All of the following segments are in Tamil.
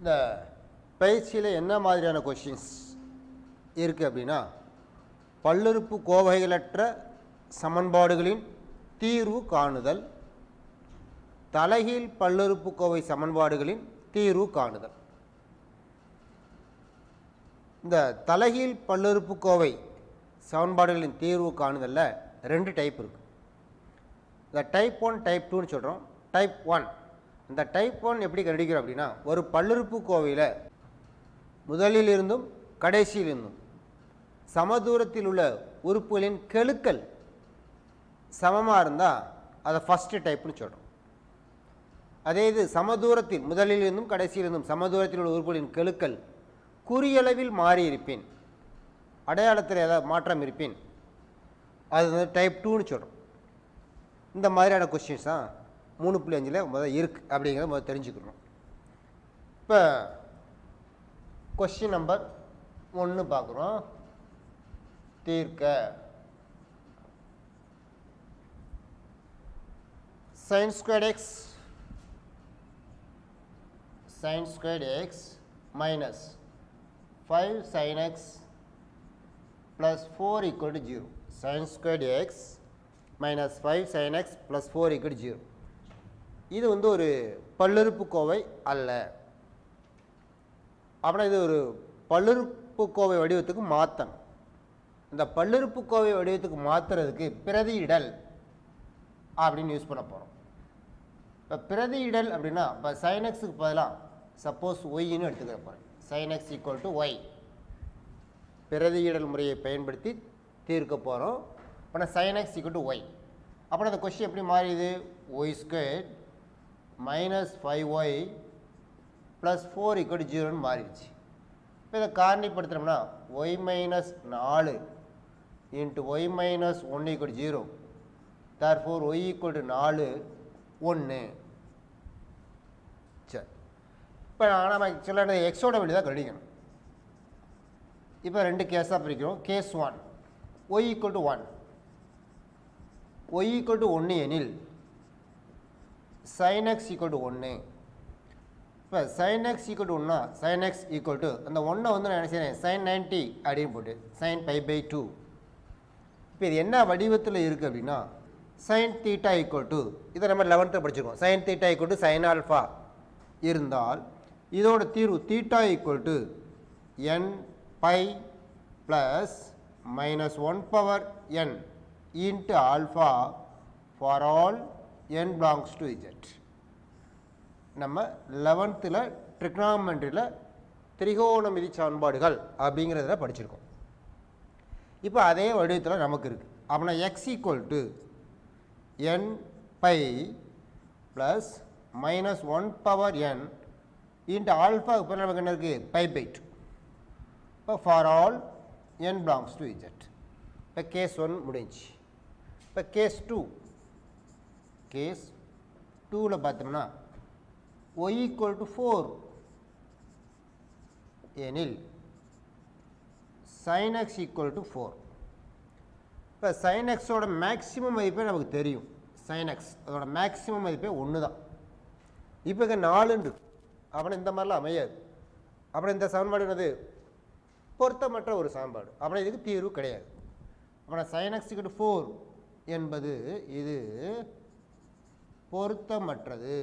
இந்த பயிற்சியில் என்ன மாதிரியான கொஷின்ஸ் இருக்குது அப்படின்னா, பல்லுறுப்பு கோவைகளற்ற சமன்பாடுகளின் தீர்வு காணுதல், தலைகீழ் பல்லுறுப்புக்கோவை சமன்பாடுகளின் தீர்வு காணுதல். இந்த தலைகீழ் பல்லுறுப்புக்கோவை சமன்பாடுகளின் தீர்வு காணுதலில் ரெண்டு டைப் இருக்குது. இந்த டைப் 1 டைப் 2ன்னு சொல்கிறோம். டைப் 1, இந்த டைப் 1 எப்படி கண்டுபிடிக்கிறோம் அப்படின்னா, ஒரு பல்லுறுப்புக்கோவையில் முதலில் இருந்தும் கடைசியிலிருந்தும் சமதூரத்தில் உள்ள உறுப்புகளின் கெழுக்கள் சமமாக இருந்தால் அதை ஃபஸ்ட்டு டைப்னு சொல்கிறோம். அதே இது சமதூரத்தில் முதலிலிருந்தும் கடைசியிலிருந்தும் சமதூரத்தில் உள்ள உறுப்புகளின் கெழுக்கள் குறியளவில் மாறி இருப்பின், அடையாளத்தில் ஏதாவது மாற்றம் இருப்பின், அது வந்து டைப் 2ன்னு சொல்கிறோம். இந்த மாதிரியான கொஸ்டின்ஸ் தான் 3.5 முதல் இருக்குது அப்படிங்கிறத முதல் தெரிஞ்சுக்கணும். இப்போ கொஸ்டின் நம்பர் 1 பார்க்குறோம். தீர்க்க sin squared x minus 5 sin x plus 4 equal to 0. sin squared x minus 5 sin x plus 4 equal to 0. இது வந்து ஒரு பல்லுறுப்புக்கோவை அல்ல. அப்படின்னா இது ஒரு பல்லுறுப்புக்கோவை வடிவத்துக்கு மாற்றணும். இந்த பல்லுறுப்புக்கோவை வடிவத்துக்கு மாற்றுறதுக்கு பிரதியிடல் அப்படின்னு யூஸ் பண்ண போகிறோம். இப்போ பிரதியிடல் அப்படின்னா, இப்போ sin x-க்கு பதிலாக சப்போஸ் ஒய்ன்னு எடுத்துக்கிற போகிறேன். sin x equal to y பிரதியிடல் முறையை பயன்படுத்தி தீர்க்க போகிறோம். அப்போ sin x equal to y. அப்புறம் அந்த கொஸ்டின் எப்படி மாறிடுது? Y square minus 5y plus 4 equal to 0ன்னு மாறிடுச்சு. இப்போ இதை காரணிப்படுத்துகிறோம்னா y minus 4 into y minus 1 equal to 0. therefore y equal to 4 1. சரி, இப்போ நம்ம ஆக்சுவலாக எக்ஸோட வெளியே தான் கழிக்கணும். இப்போ ரெண்டு கேஸாக பிரிக்கிறோம். Case 1, y equal to 1. y equal to 1 எனில் sin x equal to 1. இப்போ sin x equal to 1னா sin x equal to அந்த 1 வந்து நான் என்ன செய்கிறேன், sin 90 அப்படின்னு போட்டு sin π/2. இப்போ இது என்ன வடிவத்தில் இருக்குது அப்படின்னா, sin theta equal to, இதை நம்ம 11th படிச்சிருக்கோம், sin theta equal to sin alpha இருந்தால் இதோட தீர்வு theta equal to n pi plus minus 1 power n into alpha for all n belongs to z. நம்ம 11th ட்ரிக்னாமெட்ரியில் திரிகோணமிதி சமன்பாடுகள் அப்படிங்கிறத படிச்சிருக்கோம். இப்போ அதே வடிவத்தில் நமக்கு இருக்குது. அப்படின்னா x equal to n pi plus minus 1 power n into alpha இப்போ நமக்கு என்ன இருக்குது, π/2. இப்போ for all n belongs to z. இப்போ கேஸ் 1 முடிஞ்சு. இப்போ கேஸ் 2ல் பார்த்தோம்னா y equal to 4 எனில் sin x equal to 4. இப்போ sin x-ஓட மேக்ஸிமம் மதிப்பே நமக்கு தெரியும். sin x அதோட மேக்ஸிமம் மதிப்பே 1 தான். இப்போ இங்கே 4 இருக்கு. அப்புறம் இந்த மாதிரிலாம் அமையாது. அப்புறம் இந்த சமன்பாடு என்னது, பொருத்தமற்ற ஒரு சமன்பாடு. அப்புறம் இதுக்கு தீர்வு கிடையாது. அப்புறம் sin x equal to 4 என்பது இது பொருத்தமற்றது.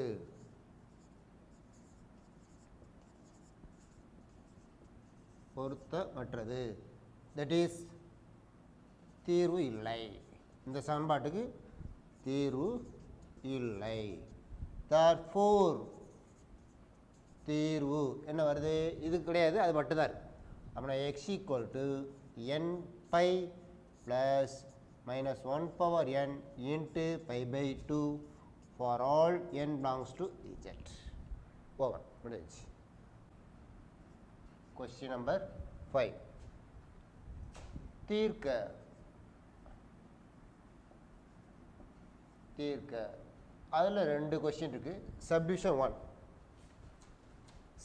பொருத்தமற்றது, தட் இஸ் தீர்வு இல்லை. இந்த சமன்பாட்டுக்கு தீர்வு இல்லை. therefore தீர்வு என்ன வருது, இது கிடையாது, அது மட்டும்தான் இருக்குது. அப்படின்னா x equal to n pi plus minus 1 power n into π/2 for all n belongs to z. over முடிஞ்சு. Question number 5. தீர்க்க அதில் 2 கொஸ்டின் இருக்குது. சப்டிவிஷன் 1.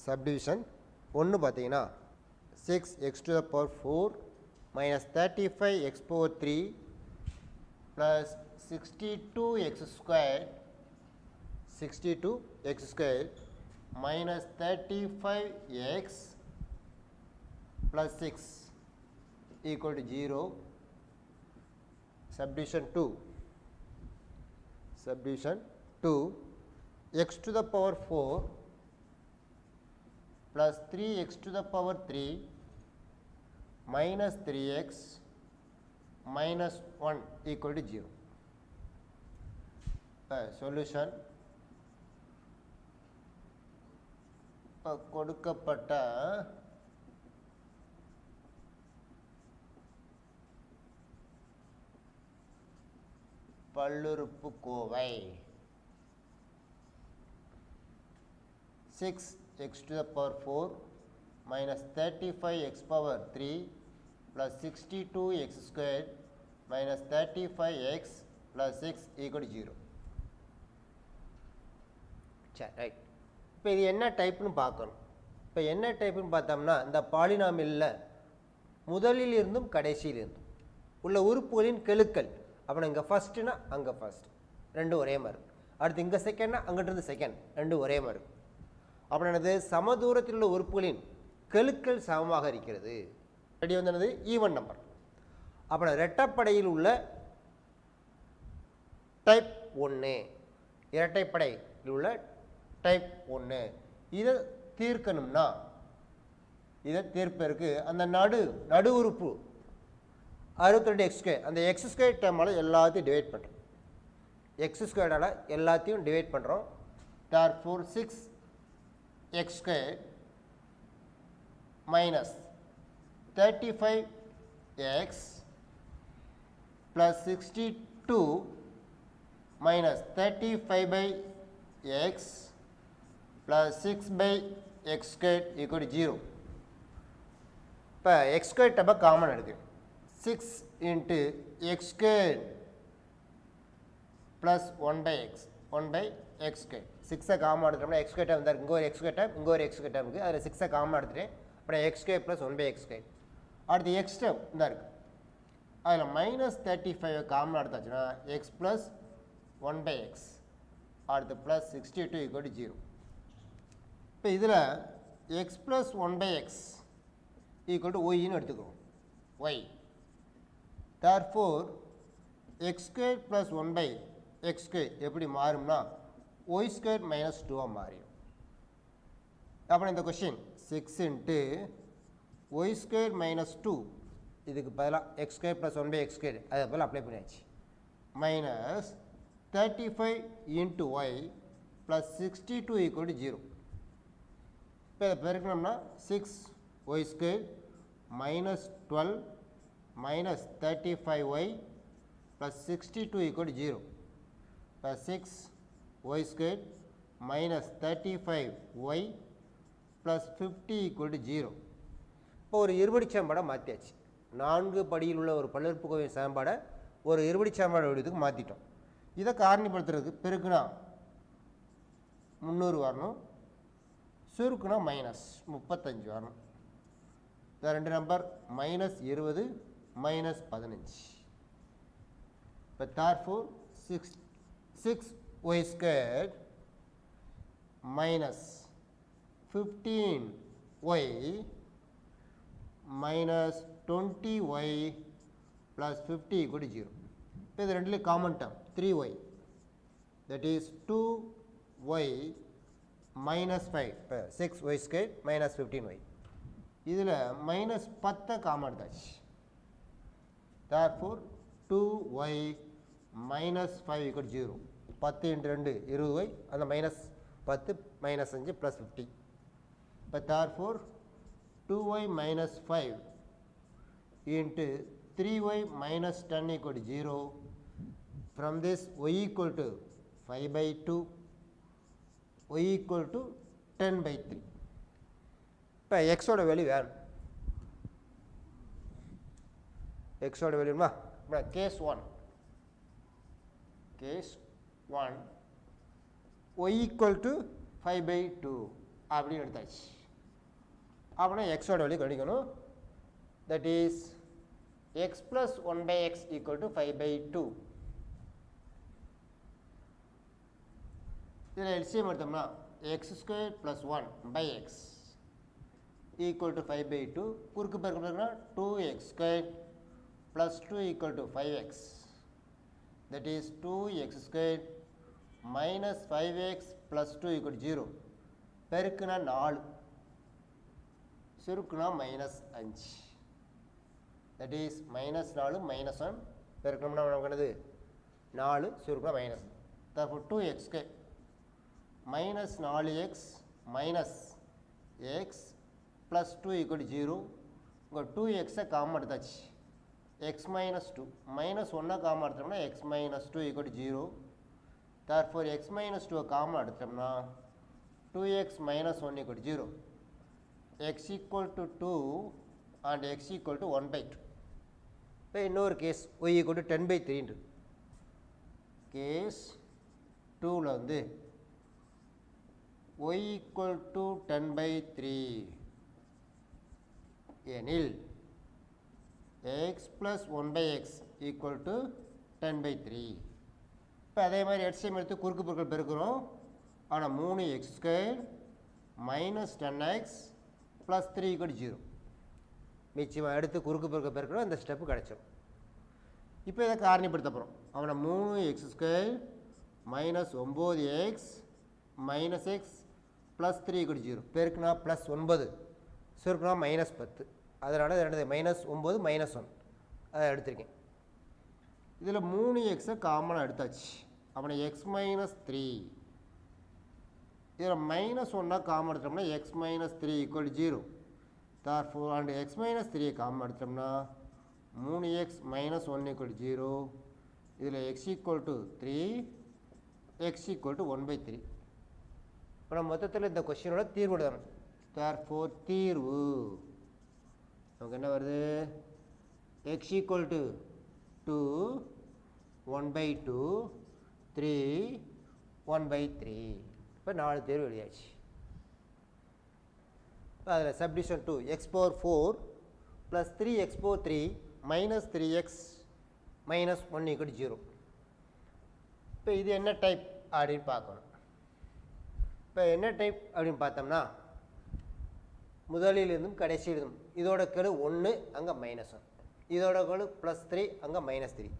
சப்டிவிஷன் 1 பார்த்தீங்கன்னா 6x to the power 4 minus 35x power 3 plus 62x squared minus 35x plus 6 equal to 0. Subdivision 2. Subdivision 2. X to the power 4 plus 3x to the power 3 minus 3x minus 1 equal to 0. Solution. கொடுக்கப்பட்ட பல்லுறுப்புக்கோவை 6x to the power 4 minus 35x power 3 plus 62x squared minus 35x plus 6 equal to 0. சரி, ரைட். இப்போ இது என்ன டைப்னு பார்க்கணும். இப்போ என்ன டைப்னு பார்த்தோம்னா, இந்த பாலினாமியலில் முதலில் இருந்தும் கடைசியில் இருந்தும் உள்ள உறுப்புகளின் கெழுக்கள். அப்போ இங்கே ஃபஸ்ட்டுனா அங்கே ஃபஸ்ட், ரெண்டும் ஒரே மாதிரி. அடுத்து இங்கே செகண்ட்னா அங்கிட்டிருந்து செகண்ட், ரெண்டும் ஒரே மாதிரி. அப்புறம் என்னது, சம தூரத்தில் உள்ள உறுப்புகளின் கெழுக்கள் சமமாக இருக்கிறது. ரெடி வந்து என்னது, ஈவன் நம்பர். அப்புறம் இரட்டைப்படையில் உள்ள டைப் 1, இரட்டைப்படையில் உள்ள டைப் 1. இதை தீர்க்கணும்னா, இதை தீர்ப்பதற்கு அந்த நடு உறுப்பு 62x², அந்த x² டேர்மால் எல்லாத்தையும் டிவைட் பண்ணுறோம். x² எல்லாத்தையும் டிவைட் பண்ணுறோம். therefore 6x² minus 35x plus 62 minus 35/x plus 6/x² equal to 0. இப்போ x² டப்பா காமன் எடுக்கு. 6 into x² plus 1/x 1/x². 6 common எடுத்துட்டோம்னா x² டேம் தான், இங்கே ஒரு x² டேம், இங்கே ஒரு x² டேம் இருக்குது. அதில் 6 காமன் எடுத்துட்டேன். அப்புறம் x² plus 1/x². அடுத்து x டேம் தான் இருக்குது. அதில் minus 35 காமன் எடுத்தாச்சுன்னா x plus 1/x, அடுத்து plus 62 equal to 0. இப்போ இதில் x plus 1/x equal to y-ன்னு எடுத்துக்கிறோம். y. therefore x² plus 1/x² எப்படி மாறும்னா y² minus 2 மாறிடும். அப்புறம் இந்த கொஸ்டின் 6 into y² minus 2, இதுக்கு பதிலாக x² plus 1/x², அதை பதில் அப்ளை பண்ணியாச்சு. minus 35 into y plus 62 equal to 0. இப்போ இதை பெருக்கணும்னா 6y² minus 12 minus 35y plus 62 equal to 0. இப்போ 6y² minus 35y plus 50 equal to 0. இப்போ ஒரு இருபடிச் சமன்பாடை மாற்றியாச்சு. 4 படியில் உள்ள ஒரு பல்லுறுப்புக்கோவையின் சமன்பாடை ஒரு இருபடிச் சமன்பாடு வடிவத்துக்கு மாற்றிட்டோம். இதை காரணிப்படுத்துறதுக்கு பெருக்குனா 300 வரணும், சுருக்குனா மைனஸ் 35 வரணும். இந்த ரெண்டு நம்பர் minus 20 minus 15. இப்போ therefore 6y² minus 15y minus 20y plus 50 equal to 0. இப்போ இது ரெண்டுலேயும் common term 3y, that is 2y minus 5. இப்போ 6y² minus 15y. இதில் minus 10 காமன் எடுத்தாச்சு. therefore 2y minus 5 equal to 0. 10 into 2 20y, அந்த minus 10 minus 5 plus 50. இப்போ therefore 2y minus 5 into 3y minus 10 equal to 0. From this y equal to 5/2, y equal to 10/3. இப்போ எக்ஸோட வேல்யூ வேணும். எக்ஸோட வேல்யூமா கேஸ் 1 y equal to 5/2 அப்படின்னு எடுத்தாச்சு. அப்படின்னா எக்ஸோட value கணிக்கணும். that is x plus 1/x equal to 5/2. இதில் எல்சிஎம் எடுத்தோம்னா x square plus 1 by x equal to 5 by 2. குறுக்கு பெருக்கம்னா 2x square plus 2 equal to 5x. That is 2x square minus 5x plus 2 equal to 0. பெருக்குனா 4, சுருக்குனா minus 5. That is minus 4 minus 1. பெருக்கணும்னா நமக்கு என்னது 4, சுருக்குனா minus. Therefore 2x square minus 4x minus x plus 2 equal to 0. இங்கே 2x காமன் எடுத்தாச்சு. x minus 2 minus 1 காமன் எடுத்தோம்னா x minus 2 equal to 0. Therefore x minus 2 common எடுத்தோம்னா 2x minus 1 equal to 0. x equal to 2 and x equal to 1 by 2. இப்போ இன்னொரு case y equal to 10 by 3. Case 2ல் வந்து y equal to 10 by 3 எனில் x plus 1 by x equal to 10 by 3. இப்போ அதே மாதிரி HCM எடுத்து குறுக்கு பெருக்கல் பெருக்கிறோம். ஆனால் 3x square minus 10x plus 3 equal to 0. மிச்சமாக எடுத்து குறுக்கு பெருக்கல் பெருக்கிறோம். இந்த ஸ்டெப்பு கிடச்சிடும். இப்போ இதை காரணிப்படுத்த போகிறோம். அவனை 3x square minus 9x minus x plus 3 equal to 0. பெருக்குனா ப்ளஸ் 9, சுருக்குனா மைனஸ் 10. அதனால் ரெண்டு மைனஸ் 9 மைனஸ் 1 அதை எடுத்திருக்கேன். இதில் 3x காமனாக எடுத்தாச்சு. அவனை x மைனஸ் 3. இதில் மைனஸ் 1 காமன் எடுத்தோம்னா x minus 3 equal to 0. therefore and x minus 3 common எடுத்தோம்னா 3x minus 1 equal to 0. இதில் x equal to 3, x equal to 1 by 3. இப்போ நம்ம மொத்தத்தில் இந்த கொஸ்டினோட தீர்வு எழுதணும். therefore தீர்வு நமக்கு என்ன வருது? x equal to 2, 1 by 2, 3, 1 by 3. இப்போ 4 தேர்வு எழுதியாச்சு. அதில் submission 2 x power 4 plus 3x power 3 minus 3x minus 1 equal to 0. இப்போ இது என்ன டைப் அப்படின்னு பார்க்கணும். இப்போ என்ன டைப் அப்படின்னு பார்த்தோம்னா முதலிலிருந்தும் கடைசியிலிருந்தும் இதோட கெழு 1, அங்கே மைனஸ் 1, இதோட கெழு ப்ளஸ் 3, அங்கே மைனஸ் 3.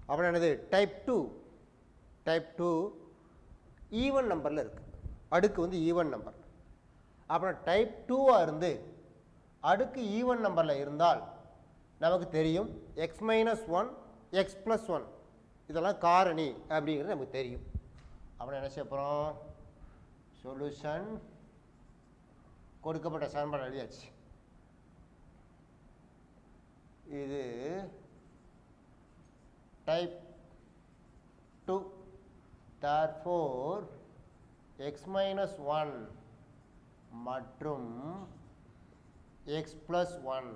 அப்புறம் என்னது? டைப் 2. டைப் 2 ஈவன் நம்பரில் இருக்குது. அடுக்கு வந்து ஈவன் நம்பர். அப்புறம் டைப் 2வாக இருந்து அடுக்கு ஈவன் நம்பரில் இருந்தால் நமக்கு தெரியும் எக்ஸ் மைனஸ் 1, எக்ஸ் ப்ளஸ் 1 இதெல்லாம் காரணி அப்படிங்கிறது நமக்கு தெரியும். அப்புறம் என்ன செய்ய போகிறோம்? சொல்யூஷன் கொடுக்கப்பட்ட சமன்பாடு எழுதியாச்சு. இது டைப் 2. therefore x minus 1 மற்றும் x plus 1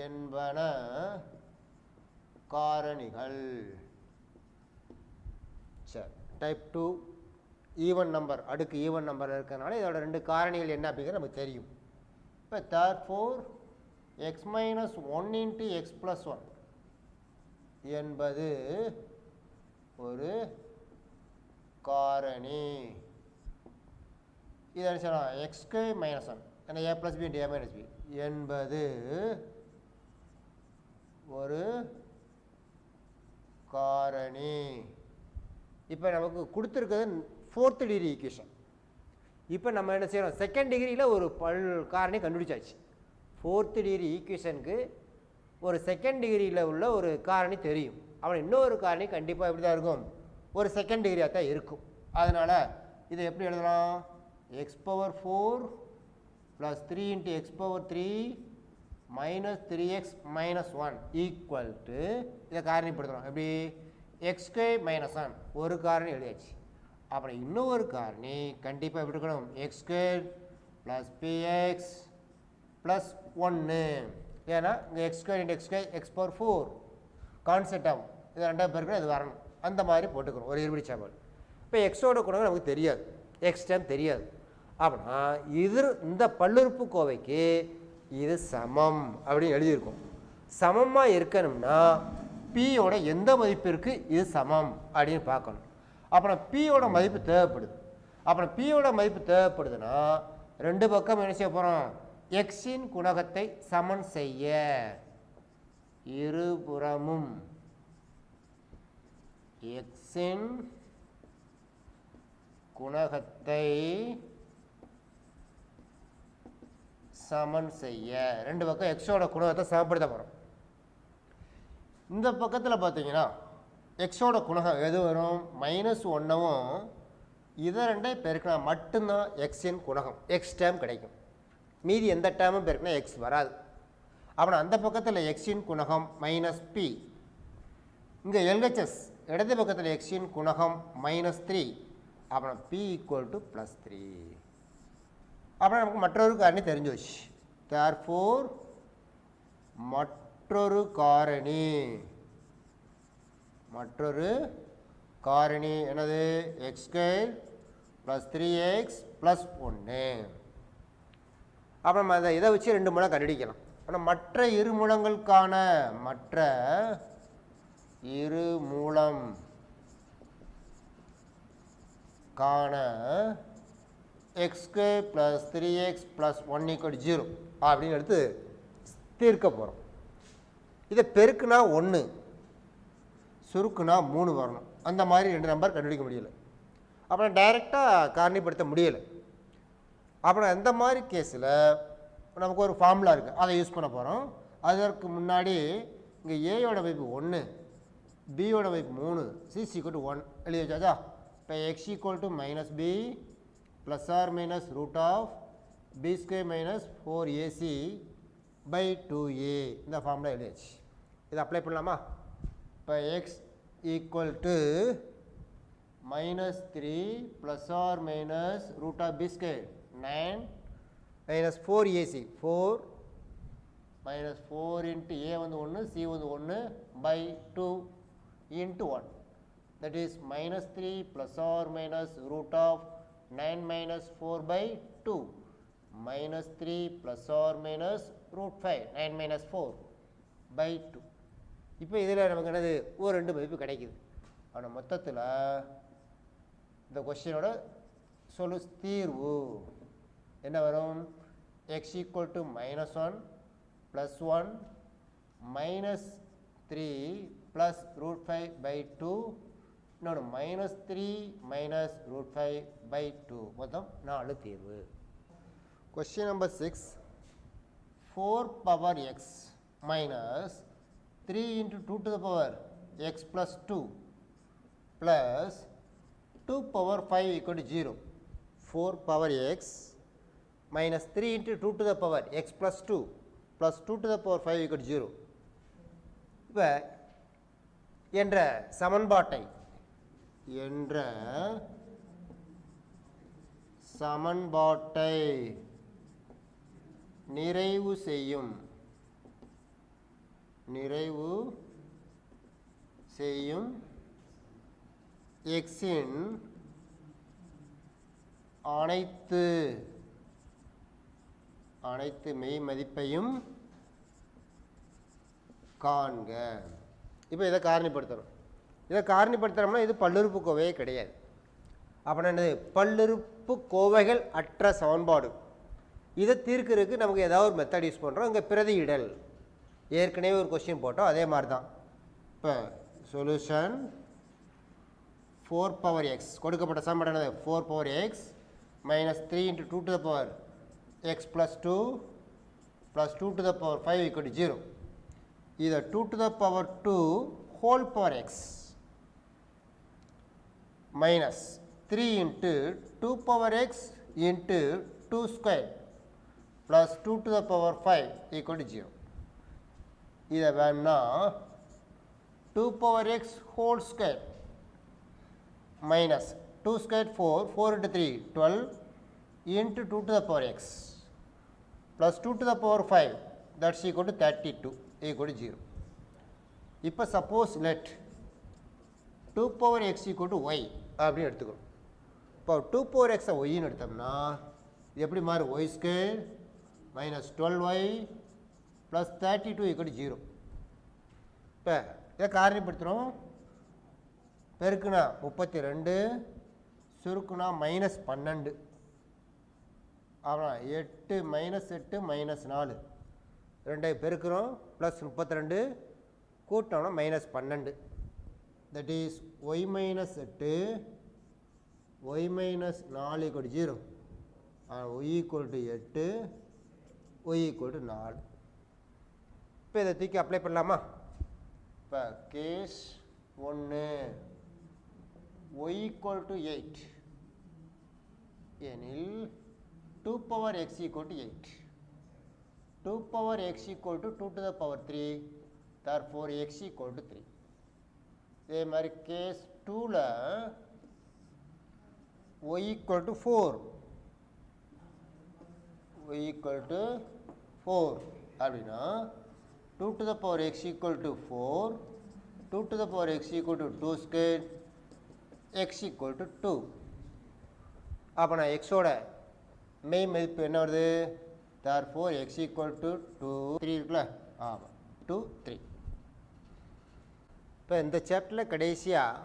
என்பன காரணிகள். சரி, டைப் 2 ஈவன் நம்பர், அடுக்கு ஈவன் நம்பர் இருக்கிறதுனால இதோட 2 காரணிகள் என்ன அப்படிங்கிறது நமக்கு தெரியும். இப்போ therefore x minus 1 into x plus 1 என்பது ஒரு காரணி. இது என்ன சொல்லலாம்? எக்ஸ்கே மைனஸ் 1 ஏன்னா ஏ plus B A minus B என்பது ஒரு காரணி. இப்போ நமக்கு கொடுத்துருக்கிறது 4th டிகிரி ஈக்குவேஷன். இப்போ நம்ம என்ன செய்யணும்? செகண்ட் டிகிரியில் ஒரு காரணி கண்டுபிடிச்சாச்சு. 4th டிகிரி ஈக்குவேஷனுக்கு ஒரு செகண்ட் டிகிரியில் உள்ள ஒரு காரணி தெரியும். அவன் இன்னொரு காரணி கண்டிப்பாக எப்படி தான் இருக்கும்? ஒரு செகண்ட் டிகிரியாக தான் இருக்கும். அதனால் இதை எப்படி எழுதலாம்? X power 4 plus 3 into X power 3 minus 3x minus 1 equal to இதை காரணிப்படுத்தணும். எப்படி? எக்ஸ்கே மைனஸ் 1 ஒரு காரணி எழுதியாச்சு. அப்புறம் இன்னொரு காரணி கண்டிப்பாக எப்படி இருக்கணும்? எக்ஸ்கே ப்ளஸ் பிஎக்ஸ் ப்ளஸ் 1. ஏன்னா இங்கே எக்ஸ்கே இன்ட்டு எக்ஸ்கே எக்ஸ் பவர் 4 கான்செப்ட் ஆகும். இது 2 பேருக்கு இது வரணும். அந்த மாதிரி போட்டுக்கிறோம் ஒரு இருபடி சாப்பாடு. இப்போ எக்ஸோட குணங்கள் நமக்கு தெரியாது, எக்ஸ் டைம் தெரியாது. அப்படின்னா இது இந்த பல்லுறுப்புக்கோவைக்கு இது சமம் அப்படின்னு எழுதியிருக்கும். சமமாக இருக்கணும்னா பியோட எந்த மதிப்பிற்கு இது சமம் அப்படின்னு பார்க்கணும். அப்புறம் பியோட மதிப்பு தேவைப்படுது. அப்புறம் பியோட மதிப்பு தேவைப்படுதுன்னா ரெண்டு பக்கம் என்ன செய்ய போகிறோம், எக்ஸின் குணகத்தை சமன் செய்ய இருபுறமும் எக்ஸின் குணகத்தை சமன் செய்ய ரெண்டு பக்கம் எக்ஸோட குணகத்தை சமப்படுத்த போகிறோம். இந்த பக்கத்தில் பார்த்தீங்கன்னா எக்ஸோட குணகம் எது வரும், -1வும் இதை ரெண்டே பெருக்கினா மட்டும்தான் எக்ஸின் குணகம், எக்ஸ் டேம் கிடைக்கும். மீதி எந்த டேமும் பெருக்கினா எக்ஸ் வராது. அப்புறம் அந்த பக்கத்தில் எக்ஸின் குணகம் -p, இங்கே எல்ஹெச்எஸ் இடது பக்கத்தில் எக்ஸின் குணகம் -3, அப்புறம் p = +3. அப்புறம் நமக்கு மற்றொரு காரணி தெரிஞ்சு வச்சு, தேர்ஃபோர் மற்றொரு காரணி என்னது, x² + 3x + 1. அப்புறம் அந்த இதை வச்சு ரெண்டு மூலம் கண்டுபிடிக்கலாம். ஆனால் மற்ற இருமூலங்களுக்கான x² + 3x + 1 = 0 அப்படின்னு எடுத்து தீர்க்க போகிறோம். இதை பெருக்குனா 1, சுருக்குனா 3 வரணும். அந்த மாதிரி ரெண்டு நம்பர் கண்டுபிடிக்க முடியலை. அப்புறம் டைரெக்டாக காரணிப்படுத்த முடியலை. அப்புறம் அந்த மாதிரி கேஸில் நமக்கு ஒரு ஃபார்முலா இருக்குது, அதை யூஸ் பண்ண போகிறோம். அதற்கு முன்னாடி இங்கே ஏயோட மதிப்பு 1, பியோட மதிப்பு 3, c = 1 எழுதி வச்சாச்சா. இப்போ x = -b + or - √b² - 4ac / 2a இந்த ஃபார்முலா எழுதியாச்சு. இதை அப்ளை பண்ணலாமா? இப்போ x = -3 + or - √b², 9 - 4ac, 4 - 4 × a வந்து 1, c வந்து 1 / 2 × 1, that is -3 + or - √9 - 4/2, -3 + or - √5, 9 - 4/2. இப்போ இதில் நமக்கு என்னது, ஒரு ரெண்டு மதிப்பு கிடைக்குது. ஆனால் மொத்தத்தில் இந்த கொஸ்டினோட தீர்வு என்ன வரும், x = -1 + 1 -3 + √5/2, இன்னொன்று -3 - √5/2, மொத்தம் 4 தீர்வு. Question number 6, 4 x minus 3 × 2 x + 2 plus 2 5 = 0. 4 x minus 3 × 2 x + 2 plus 2 5 = 0. இப்போ என்ற சமன்பாட்டை நிறைவு செய்யும் எக்ஸின் அனைத்து மெய் மதிப்பையும் காண்க. இப்போ இதை காரணிப்படுத்தணும். இதை காரணிப்படுத்துகிறோம்னா இது பல்லுறுப்புக்கோவையே கிடையாது. அப்படின்னா என்னது, பல்லுறுப்புக்கோவைகள் அற்ற சமன்பாடு. இதை தீர்க்கிறதுக்கு நமக்கு ஏதாவது ஒரு மெத்தட் யூஸ் பண்ணுறோம். இங்கே பிரதியிடல் ஏற்கனவே ஒரு கொஸ்டின் போட்டோம், அதே மாதிரி தான். இப்போ சொல்யூஷன் 4 x கொடுக்கப்பட்ட சமன்பாடு என்னது, 4 x minus 3 × 2 x + 2 plus 2 5 = 0. இதை 2 2 whole power x minus 3 × 2 x into 2² plus 2 5 = 0. இதை வேணா 2 x whole square minus 2² 4, 4 × 3 12 into 2 x plus 2 5, that's equal to 32 equal to 0. இப்போ suppose let 2 x equal to y அப்படின்னு எடுத்துக்கணும். இப்போ 2 x yன்னு எடுத்தோம்னா எப்படி மாறும், y² minus 12y plus 32 equal to 0. இப்போ இதை காரணிப்படுத்துகிறோம். பெருக்குனா 32, சுருக்குனா -12 அப்புறம் 8 -8 -4 ரெண்டை பெருக்கிறோம் +32 கூட்டோம்னா -12 that is y minus 8 y minus 4 equal to 0 y equal to 8 y equal to 4 இப்போ இதை தூக்கி அப்ளை பண்ணலாமா இப்போ கேஸ் 1 y equal to 8 எனில் 2 power x equal to 8 2 power x equal to 2 to the power 3 therefore x equal to 3 இதே மாதிரி case 2ல y equal to 4 y equal to 4 அப்படின்னா 2 to the power x equal to 4 2 to the power x equal to 2 square x equal to 2 அப்போ நான் xோட மெய் மதிப்பு என்ன வருது therefore x equal to 2 3 இருக்குல்ல ஆமாம் 2 3 இப்போ இந்த சாப்டரில் கடைசியாக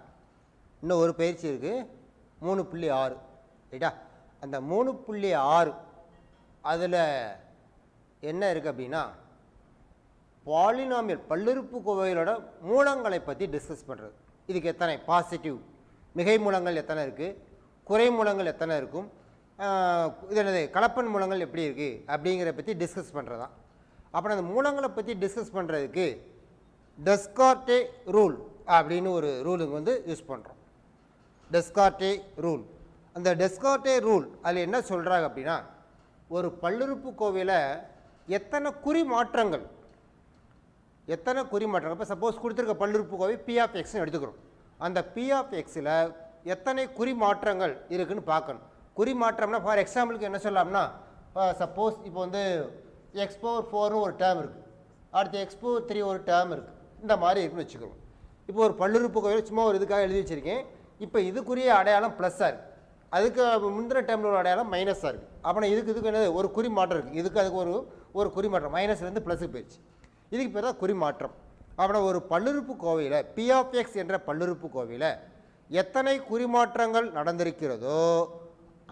இன்னும் ஒரு பயிற்சி இருக்குது 3.6 ரைட்டா அந்த 3.6 அதில் என்ன இருக்குது அப்படின்னா பாலினாமியல் பல்லுறுப்புக்கோவைகளோட மூலங்களை பற்றி டிஸ்கஸ் பண்ணுறது இதுக்கு எத்தனை பாசிட்டிவ் மிகை மூலங்கள் எத்தனை இருக்குது குறை மூலங்கள் எத்தனை இருக்கும் இது என்னது கலப்பன் மூலங்கள் எப்படி இருக்குது அப்படிங்கிற பற்றி டிஸ்கஸ் பண்ணுறது தான் அப்புறம் அந்த மூலங்களை பற்றி டிஸ்கஸ் பண்ணுறதுக்கு டெஸ்கார்டே ரூல் அப்படின்னு ஒரு ரூலுங்க வந்து யூஸ் பண்ணுறோம் டெஸ்கார்டே ரூல் அந்த டெஸ்கார்டே ரூல் அதில் என்ன சொல்கிறாங்க அப்படின்னா ஒரு பல்லுறுப்புக்கோவையில் எத்தனை குறி மாற்றங்கள் இப்போ சப்போஸ் கொடுத்துருக்க பல்லுறுப்புக்கோவை பி ஆஃப் எக்ஸ்னு எடுத்துக்கிறோம் அந்த பி ஆஃப் எக்ஸில் எத்தனை குறி மாற்றங்கள் இருக்குதுன்னு பார்க்கணும் குறி மாற்றம்னா ஃபார் எக்ஸாம்பிளுக்கு என்ன சொல்லலாம்னா சப்போஸ் இப்போ வந்து எக்ஸ் பவர் 4னு ஒரு டேர்ம் இருக்குது அடுத்து எக்ஸ் பவர் 3 ஒரு டேர்ம் இருக்குது இந்த மாதிரி இருக்குன்னு வச்சுக்கோங்க இப்போ ஒரு பல்லுறுப்புக்கோவை சும்மா ஒரு இதுக்காக எழுதி வச்சுருக்கேன் இப்போ இதுக்குரிய அடையாளம் ப்ளஸ்ஸாக இருக்குது அதுக்கு முந்தின டைமில் ஒரு அடையாளம் மைனஸாக இருக்குது அப்படின்னா இதுக்கு என்னது ஒரு குறி மாற்றம் இருக்குது இதுக்கு அதுக்கு ஒரு குறி மாற்றம் மைனஸ்லேருந்து ப்ளஸுக்கு போயிடுச்சு இதுக்கு பேர் தான் குறி மாற்றம் அப்படின்னா ஒரு பல்லுறுப்புக்கோவையில் பி ஆஃப் எக்ஸ் என்ற பல்லுறுப்புக்கோவையில் எத்தனை குறிமாற்றங்கள் நடந்திருக்கிறதோ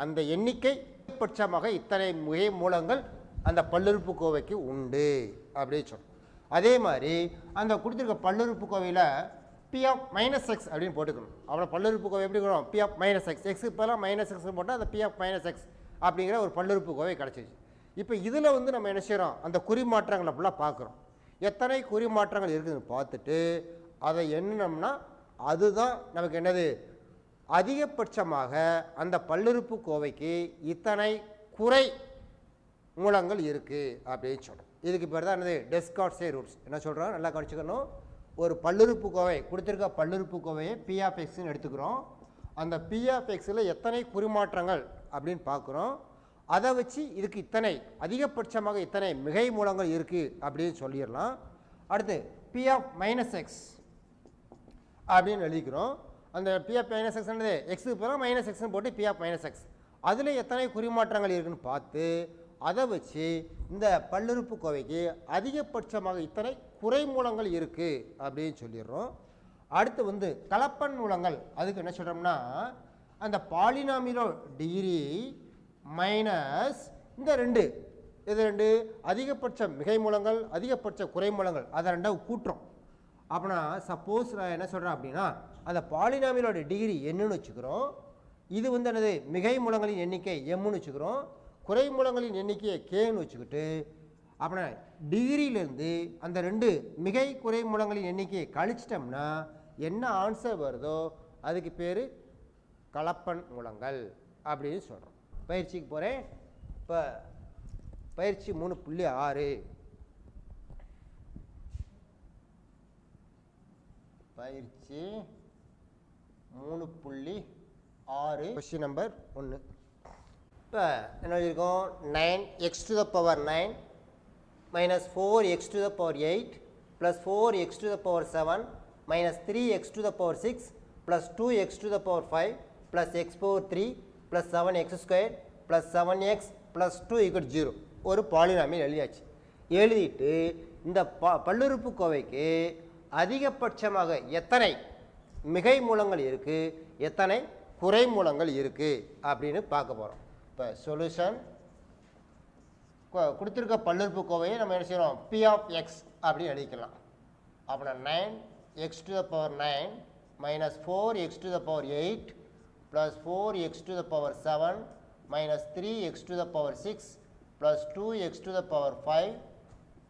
அந்த எண்ணிக்கை பட்சமாக இத்தனை மிகை மூலங்கள் அந்த பல்லுறுப்புக்கோவைக்கு உண்டு அப்படின்னு சொல்கிறோம் அதே மாதிரி அந்த கொடுத்துருக்க பல்லுறுப்புக்கோவையில் பி ஆஃப் மைனஸ் எக்ஸ் அப்படின்னு போட்டுக்கணும் அவ்வளோ பல்லுறுப்புக்கோவை எப்படி இருக்கணும் பி ஆஃப் மைனஸ் எக்ஸ் எக்ஸுக்கு இப்போலாம் மைனஸ் எக்ஸ் போட்டால் அந்த பி ஆஃப் மைனஸ் எக்ஸ் அப்படிங்கிற ஒரு பல்லுறுப்புக்கோவை கிடச்சிச்சு இப்போ இதில் வந்து நம்ம என்ன செய்கிறோம் அந்த குறிமாற்றங்களை ஃபுல்லாக பார்க்குறோம் எத்தனை குறிமாற்றங்கள் இருக்குதுன்னு பார்த்துட்டு அதை எண்ணினோம்னா அதுதான் நமக்கு என்னது அதிகபட்சமாக அந்த பல்லுறுப்புக்கோவைக்கு இத்தனை குறை மூலங்கள் இருக்குது அப்படின்னு சொல்கிறோம் இதுக்கு பேர் தான் என்னது டெஸ்கார்ட்ஸே ரூல்ஸ் என்ன சொல்கிறோம் நல்லா கவனிச்சுக்கணும் ஒரு பல்லுறுப்புக்கோவை கொடுத்துருக்க பல்லுறுப்புக்கோவையை பி ஆஃப் எக்ஸ்ன்னு எடுத்துக்கிறோம் அந்த பி ஆஃப் எக்ஸில் எத்தனை குறிமாற்றங்கள் அப்படின்னு பார்க்குறோம் அதை வச்சு இதுக்கு இத்தனை அதிகபட்சமாக இத்தனை மிகை மூலங்கள் இருக்குது அப்படின்னு சொல்லிடலாம் அடுத்து பி ஆஃப் மைனஸ் எக்ஸ் அப்படின்னு எழுதிக்கிறோம் அந்த பி ஆஃப் மைனஸ் எக்ஸ் என்னது எக்ஸுக்கு பிறகு மைனஸ் எக்ஸ்னு போட்டு பி ஆஃப் மைனஸ் எக்ஸ் அதில் எத்தனை குறிமாற்றங்கள் இருக்குதுன்னு பார்த்து அதை வச்சு இந்த பல்லுறுப்புக்கோவைக்கு அதிகபட்சமாக இத்தனை குறை மூலங்கள் இருக்குது அப்படின்னு சொல்லிடுறோம் அடுத்து வந்து கலப்பன் மூலங்கள் அதுக்கு என்ன சொல்கிறோம்னா அந்த பாலினாமியலோ டிகிரி மைனஸ் இந்த ரெண்டு அதிகபட்ச மிகை மூலங்கள் அதிகபட்ச குறை மூலங்கள் அதை ரெண்டாவது கூட்டுறோம் அப்படின்னா சப்போஸ் நான் என்ன சொல்கிறேன் அப்படின்னா அந்த பாலினாமியலோட டிகிரி என்னன்னு வச்சுக்கிறோம் இது வந்து என்னது மிகை மூலங்களின் எண்ணிக்கை எம்னு வச்சுக்கிறோம் குறை மூலங்களின் எண்ணிக்கையை கேன்னு வச்சுக்கிட்டு அப்படின்னா டிகிரியிலேருந்து அந்த ரெண்டு மிகை குறை மூலங்களின் எண்ணிக்கையை கழிச்சிட்டோம்னா என்ன ஆன்சர் வருதோ அதுக்கு பேர் கலப்பன் மூலங்கள் அப்படின்னு சொல்கிறோம் பயிற்சிக்கு போகிறேன் இப்போ பயிற்சி 3.6 பயிற்சி 3.6 கொஸ்டின் நம்பர் 1 இப்போ என்ன எழுதியிருக்கோம் 9x to the power 9 minus 4x to the power 8 plus 4x to the power 7 minus 3x to the power 6 plus 2x to the power 5 plus x power 3 plus 7x square plus 7x plus 2 equal 0 ஒரு பாலினாமியல் எழுதியாச்சு எழுதிட்டு இந்த பல்லுறுப்புக்கோவைக்கு அதிகபட்சமாக எத்தனை மிகை மூலங்கள் இருக்குது எத்தனை குறைமூலங்கள் இருக்குது அப்படின்னு பார்க்க போகிறோம். இப்போ சொல்யூஷன் கொடுத்துருக்க பல்லுறுப்புக்கோவையை நம்ம என்ன செய்யறோம், பி ஆஃப் எக்ஸ் அப்படின்னு எழுதிக்கலாம். அப்படின்னா 9x to the power 9 minus 4x to the power 8 plus 4x to the power 7 minus 3x to the power 6 plus 2x to the power 5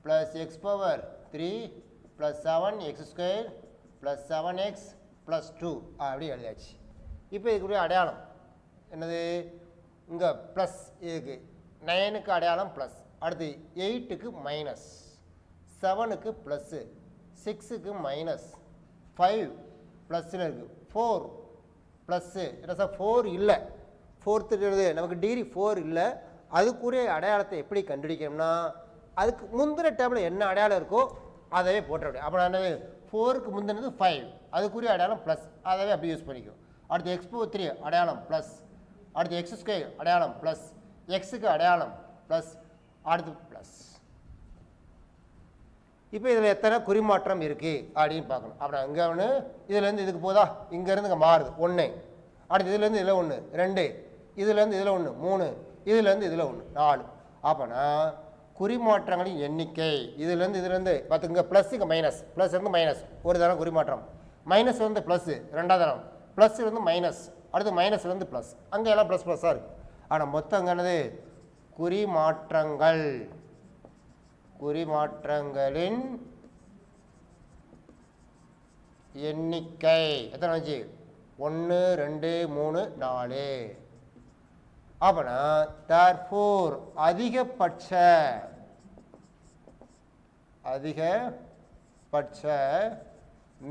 plus x power 3 plus 7x square plus 7x plus 2 அப்படி எழுதியாச்சு. இப்போ இதுக்குரிய அடையாளம் என்னது, இங்கே ப்ளஸ் இருக்குது, 9க்கு அடையாளம் ப்ளஸ், அடுத்து 8க்கு மைனஸ், 7க்கு ப்ளஸ்ஸு, 6க்கு மைனஸ், 5 ப்ளஸ்ஸில் இருக்குது, 4 ப்ளஸ்ஸு என்ன சார் 4 இல்லை, ஃபோர்த்துங்கிறது நமக்கு டிகிரி 4 இல்லை. அதுக்குரிய அடையாளத்தை எப்படி கண்டுபிடிக்கணும்னா அதுக்கு முந்தின டேபிள் என்ன அடையாளம் இருக்கோ அதவே போட்டுற. அப்போ என்னது 4க்கு முந்தினது 5, அதுக்குரிய அடையாளம் ப்ளஸ், அதவே அப்படி யூஸ் பண்ணிக்கும். அடுத்து x power 3 அடையாளம் ப்ளஸ், அடுத்து x ஸ்கொயர் அடையாளம் ப்ளஸ், எக்ஸுக்கு அடையாளம் ப்ளஸ், அடுத்து ப்ளஸ். இப்போ இதில் எத்தனை குறிமாற்றம் இருக்குது அப்படின்னு பார்க்கணும். அப்புறம் இங்கே ஒன்று, இதுலேருந்து இதுக்கு போதா, இங்கேருந்து இங்கே மாறுது 1, அடுத்து இதுலேருந்து இதில் 1 2, இதுலேருந்து இதில் 1 3, இதுலேருந்து இதில் 1 4. அப்போனா குறிமாற்றங்களின் எண்ணிக்கை இதுலேருந்து பார்த்து, இங்கே ப்ளஸ் இங்கே மைனஸ், ப்ளஸ் இருந்து மைனஸ் ஒரு தரம் குறிமாற்றம், மைனஸ் வந்து ப்ளஸ்ஸு ரெண்டாவது தரம், ப்ளஸ் இருந்து மைனஸ், அடுத்து மைனஸ்லேருந்து ப்ளஸ், அங்கே எல்லாம் ப்ளஸ் ப்ளஸ்ஸாக இருக்குது. ஆனால் மொத்தம் என்னது குறிமாற்றங்களின் எண்ணிக்கை எத்தனை வந்துச்சு, 1 2 3 4. அப்பனா therefore அதிகபட்ச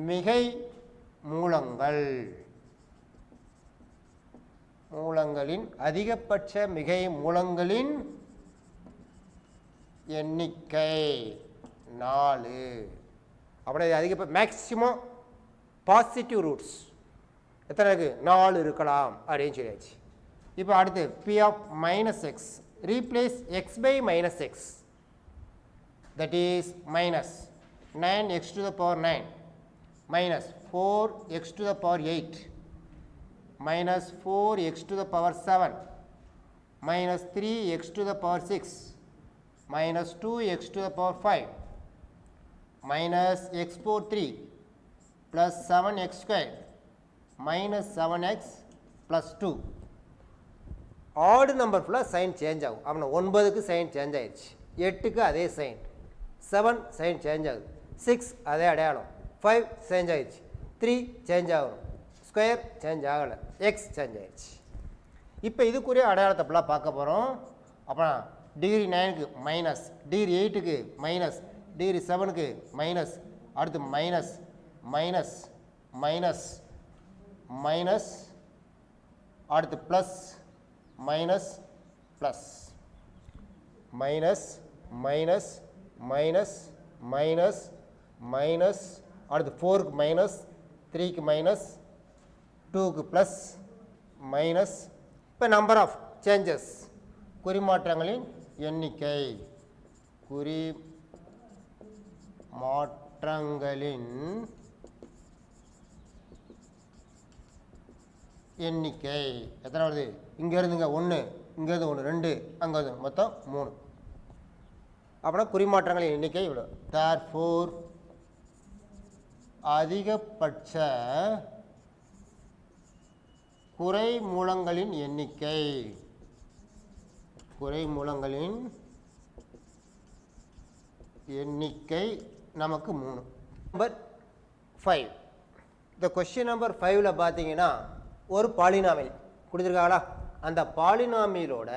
மிகை மூலங்களின் அதிகபட்ச மிகை மூலங்களின் எண்ணிக்கை 4. அப்படி அதிகபட்ச மேக்சிமம் பாசிட்டிவ் ரூட்ஸ் எத்தனை இருக்குது, 4 இருக்கலாம் அப்படின்னு சொல்லியாச்சு. இப்போ அடுத்து p of minus x, replace x by minus x, that is minus 9x to the power 9 minus 4x to the power 8 minus 4x to the power 7 minus 3x to the power 6 minus 2x to the power 5 minus x power 3 plus 7x square minus 7x plus 2. ஆடு நம்பர் ஃபுல்லாக சைன் சேஞ்ச் ஆகும். அப்படின்னா 9க்கு சைன் சேஞ்ச் ஆயிடுச்சு, 8க்கு அதே சைன், 7 சைன் சேஞ்ச் ஆகுது, 6 அதே அடையாளம், 5 சேஞ்ச் ஆகிடுச்சு, 3 சேஞ்ச் ஆகணும், ஸ்கொயர் சேஞ்ச் ஆகலை, எக்ஸ் சேஞ்ச் ஆகிடுச்சு. இப்போ இதுக்குரிய அடையாளத்தை ஃபுல்லாக பார்க்க போகிறோம். அப்புறம் டிகிரி 9க்கு மைனஸ், டிகிரி 8க்கு மைனஸ், டிகிரி 7க்கு மைனஸ், அடுத்து மைனஸ் மைனஸ் மைனஸ் மைனஸ், அடுத்து plus minus plus, minus minus minus minus minus, அடுத்து 4க்கு மைனஸ், 3க்கு மைனஸ், 2க்கு ப்ளஸ் மைனஸ். இப்போ நம்பர் ஆஃப் சேஞ்சஸ் குறிமாற்றங்களின் எண்ணிக்கை, குறிமாற்றங்களின் எண்ணிக்கை எத்தனை வருது, இங்கேருந்துங்க 1, இங்கேருந்து 1 2, அங்கே வந்து மொத்தம் 3. அப்படின்னா குறிமாற்றங்களின் எண்ணிக்கை இவ்வளோ. therefore அதிகபட்ச குறைமூலங்களின் எண்ணிக்கை நமக்கு 3. நம்பர் 5, இந்த கொஸ்டின் நம்பர் 5ல் பார்த்தீங்கன்னா ஒரு பாலினாமியல் கொடுத்துருக்காங்களா, அந்த பாலினாமியலோட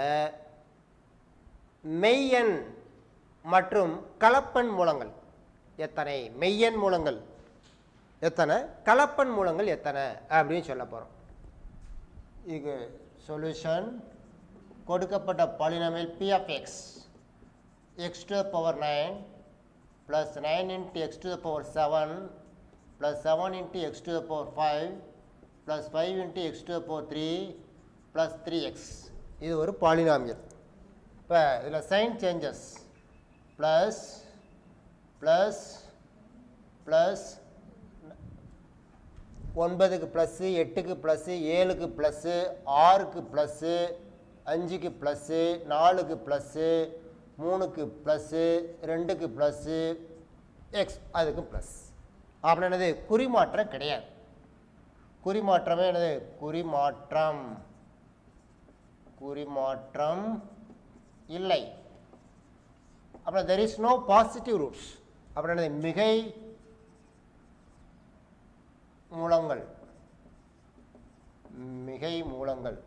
மெய்யெண் மற்றும் கலப்பெண் மூலங்கள் எத்தனை, மெய்யெண் மூலங்கள் எத்தனை, கலப்பெண் மூலங்கள் எத்தனை அப்படின்னு சொல்ல போகிறோம். இது சொல்யூஷன் கொடுக்கப்பட்ட polynomial p of x, x to the power 9 plus 9 into x to the power 7 plus 7 into x to the power 5 plus 5 into x to the power 3 plus 3x. இது ஒரு பாலினாமியல். இப்போ இதில் sign changes plus plus plus 9க்கு ப்ளஸ்ஸு, 8க்கு ப்ளஸ்ஸு, 7க்கு ப்ளஸ்ஸு, 6க்கு ப்ளஸ்ஸு, 5க்கு ப்ளஸ்ஸு, 4க்கு ப்ளஸ்ஸு, 3க்கு ப்ளஸ்ஸு, 2க்கு ப்ளஸ்ஸு, எக்ஸ் அதுக்கு ப்ளஸ். அப்படின்னா என்னது? குறிமாற்றம் கிடையாது. குறிமாற்றமே என்னது? குறிமாற்றம் குறிமாற்றம் இல்லை. அப்புறம் there is no positive roots. அப்புறம் என்னது? மிகை மூலங்கள் மிகை மூலங்கள்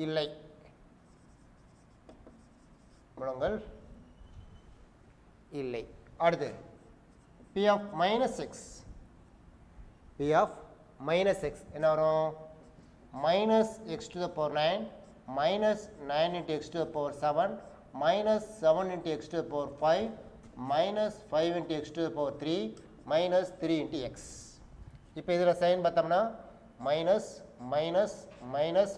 இல்லை. மூலங்கள் இல்லை. அடுத்து p of minus x. p of minus x என்ன வரும்? minus x to the power 9 minus 9 into x to the power 7 minus 7 into x to the power 5 minus 5 into x to the power 3 minus 3 into x. இப்போ இதில் சைன் பார்த்தோம்னா மைனஸ் மைனஸ் மைனஸ்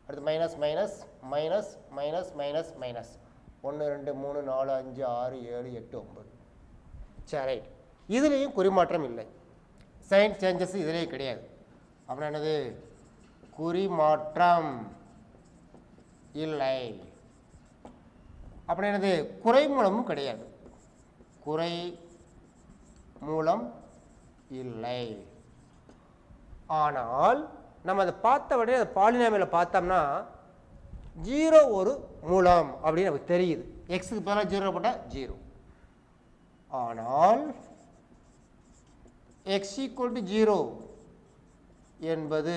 அடுத்து minus minus minus minus minus minus 1 2 3 4 5 6 7 8 9. சரி ரைட். இதுலேயும் குறிமாற்றம் இல்லை. சைன் சேஞ்சஸ் இதுலேயும் கிடையாது. அப்புறம் என்னது? குறிமாற்றம் இல்லை. அப்புறம் என்னது? குறை மூலமும் கிடையாது. குறை மூலம் இல்லை. ஆனால் நம்ம அதை பார்த்த உடனே அந்த பாலினாமியலை பார்த்தோம்னா 0 ஒரு மூலம் அப்படின்னு நமக்கு தெரியுது. எக்ஸுக்கு பதிலாக 0 போட்டால் 0. ஆனால் x equal to 0 என்பது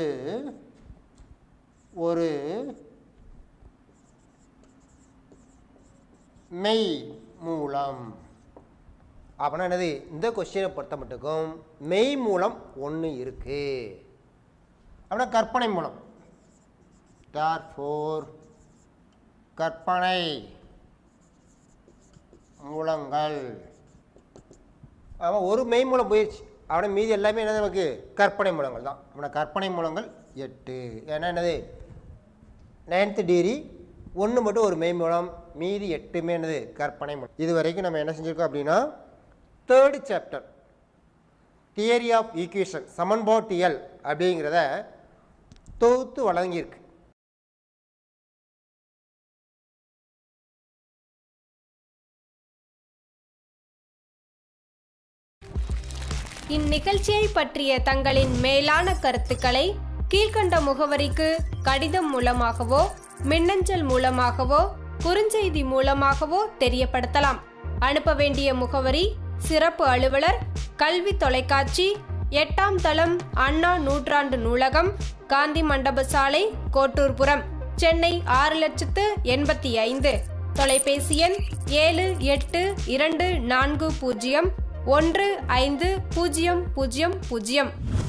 ஒரு மெய் மூலம். அப்படின்னா என்னது? இந்த கொஸ்டினை பொறுத்த மட்டுக்கும் மெய் மூலம் 1 இருக்கு. அப்படின்னா கற்பனை மூலம். therefore கற்பனை மூலங்கள் அவன் ஒரு மெய் மூலம் போயிடுச்சு. அவனை மீதி எல்லாமே என்னது? நமக்கு கற்பனை மூலங்கள் தான். அவனை கற்பனை மூலங்கள் 8. ஏன்னா என்னது? 9th டிகிரி 1 மட்டும் ஒரு மெய் மூலம், மீதி 8மே என்னது? கற்பனை மூலம். இது வரைக்கும் நம்ம என்ன செஞ்சுருக்கோம் அப்படின்னா 3rd chapter theory of equation சமன்பாட்டியல் அப்படிங்கிறத தொகுத்து வழங்கியிருக்கு. இந்நிகழ்ச்சியை பற்றிய தங்களின் மேலான கருத்துக்களை கீழ்கண்ட முகவரிக்கு கடிதம் மூலமாகவோ மின்னஞ்சல் மூலமாகவோ குறுஞ்செய்தி மூலமாகவோ தெரியப்படுத்தலாம். அனுப்ப வேண்டிய முகவரி: சிறப்பு அலுவலர், கல்வி தொலைக்காட்சி, 8ஆம் தளம், அண்ணா நூற்றாண்டு நூலகம், காந்தி மண்டப சாலை, கோட்டூர்புரம், சென்னை 6085. தொலைபேசி எண் 7824015000.